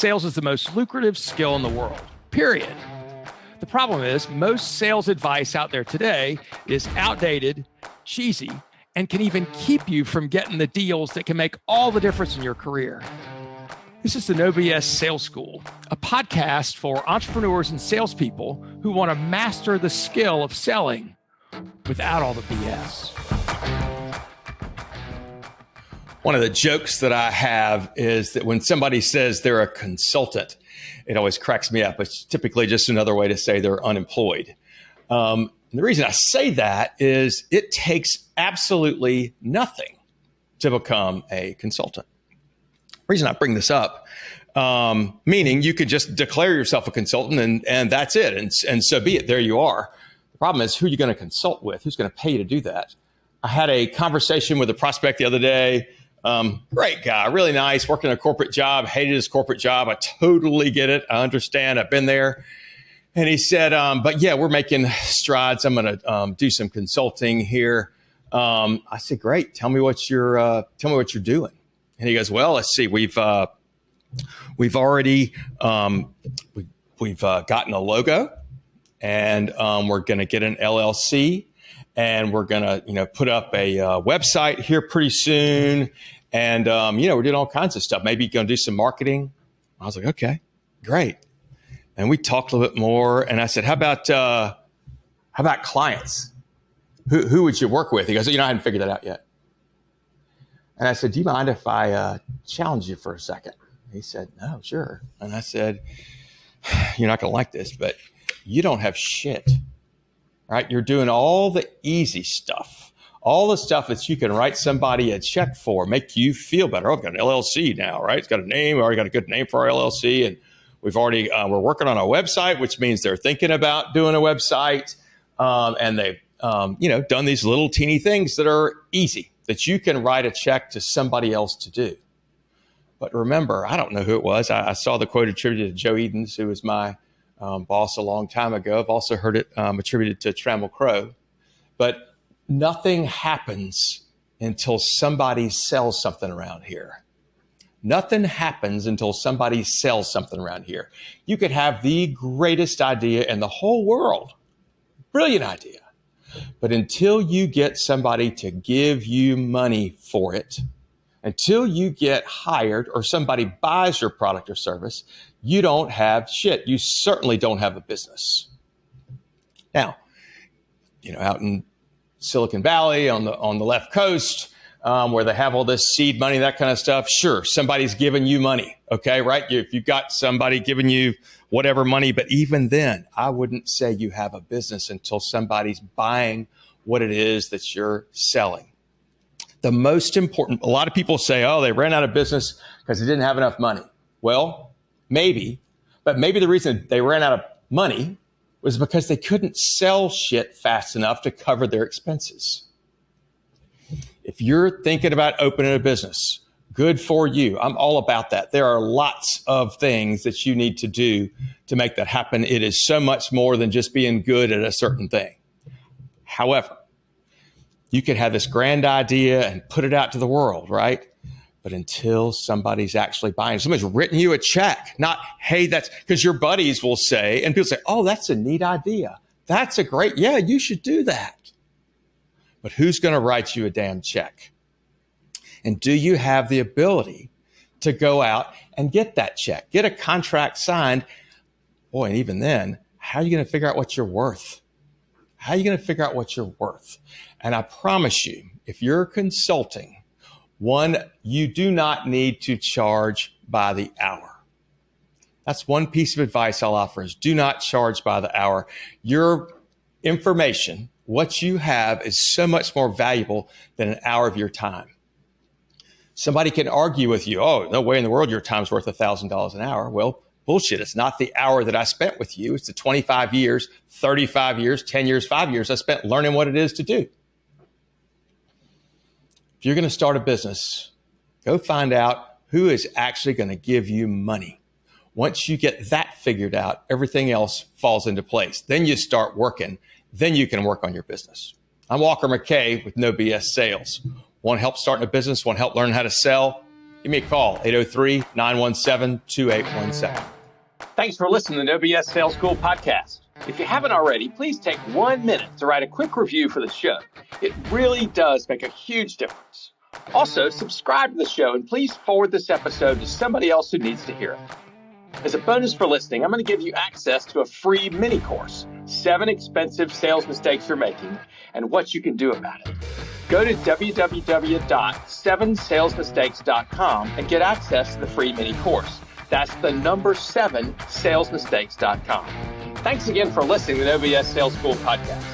sales is the most lucrative skill in the world, period. The problem is most sales advice out there today is outdated, cheesy, and can even keep you from getting the deals that can make all the difference in your career. This is the No BS Sales School, a podcast for entrepreneurs and salespeople who want to master the skill of selling without all the BS. One of the jokes that I have is that when somebody says they're a consultant, it always cracks me up. It's typically just another way to say they're unemployed. And the reason I say that is it takes absolutely nothing to become a consultant. The reason I bring this up, meaning you could just declare yourself a consultant and that's it. And so be it. There you are. The problem is who you're going to consult with, who's going to pay you to do that. I had a conversation with a prospect the other day. Great guy, really nice, working a corporate job, hated his corporate job. I totally get it. I understand. I've been there. And he said, but yeah, we're making strides. I'm going to do some consulting here. I said, great. Tell me what you're doing. And he goes, well, let's see. We've already we've gotten a logo, and we're going to get an LLC. And we're going to, put up a website here pretty soon. And, we're doing all kinds of stuff. Maybe going to do some marketing. I was like, okay, great. And we talked a little bit more. And I said, how about clients? Who would you work with? He goes, I hadn't figured that out yet. And I said, do you mind if I challenge you for a second? He said, no, sure. And I said, you're not going to like this, but you don't have shit. Right? You're doing all the easy stuff, all the stuff that you can write somebody a check for, make you feel better. Oh, I've got an LLC now, right? It's got a name. We already got a good name for our LLC. And we're working on a website, which means they're thinking about doing a website. And they've, done these little teeny things that are easy that you can write a check to somebody else to do. But remember, I don't know who it was. I saw the quote attributed to Joe Edens, who was my boss a long time ago. I've also heard it attributed to Trammell Crow. But nothing happens until somebody sells something around here. Nothing happens until somebody sells something around here. You could have the greatest idea in the whole world, brilliant idea. But until you get somebody to give you money for it, until you get hired or somebody buys your product or service, you don't have shit. You certainly don't have a business. Now, out in Silicon Valley on the left coast, where they have all this seed money, that kind of stuff, sure, somebody's giving you money, okay, right? If you've got somebody giving you whatever money, but even then, I wouldn't say you have a business until somebody's buying what it is that you're selling. The most important, a lot of people say, oh, they ran out of business because they didn't have enough money. Well, maybe, but maybe the reason they ran out of money was because they couldn't sell shit fast enough to cover their expenses. If you're thinking about opening a business, good for you. I'm all about that. There are lots of things that you need to do to make that happen. It is so much more than just being good at a certain thing. However, you could have this grand idea and put it out to the world, right? But until somebody's actually buying, somebody's written you a check, not, hey, that's because your buddies will say, and people say, oh, that's a neat idea. That's a great, yeah, you should do that. But who's going to write you a damn check? And do you have the ability to go out and get that check, get a contract signed? Boy, and even then, how are you going to figure out what you're worth? How are you going to figure out what you're worth? And I promise you, if you're consulting, one, you do not need to charge by the hour. That's one piece of advice I'll offer is do not charge by the hour. Your information, what you have is so much more valuable than an hour of your time. Somebody can argue with you, oh, no way in the world your time's worth $1,000 an hour. Well, bullshit. It's not the hour that I spent with you. It's the 25 years, 35 years, 10 years, 5 years I spent learning what it is to do. If you're going to start a business, go find out who is actually going to give you money. Once you get that figured out, everything else falls into place. Then you start working. Then you can work on your business. I'm Walker McKay with No BS Sales. Want help starting a business? Want help learning how to sell? give me a call, 803-917-2817. Thanks for listening to the OBS Sales School podcast. If you haven't already, please take 1 minute to write a quick review for the show. It really does make a huge difference. Also, subscribe to the show and please forward this episode to somebody else who needs to hear it. As a bonus for listening, I'm going to give you access to a free mini course, 7 expensive sales mistakes you're making and what you can do about it. Go to www.7salesmistakes.com and get access to the free mini course. That's the number 7salesmistakes.com. Thanks again for listening to the OBS Sales School podcast.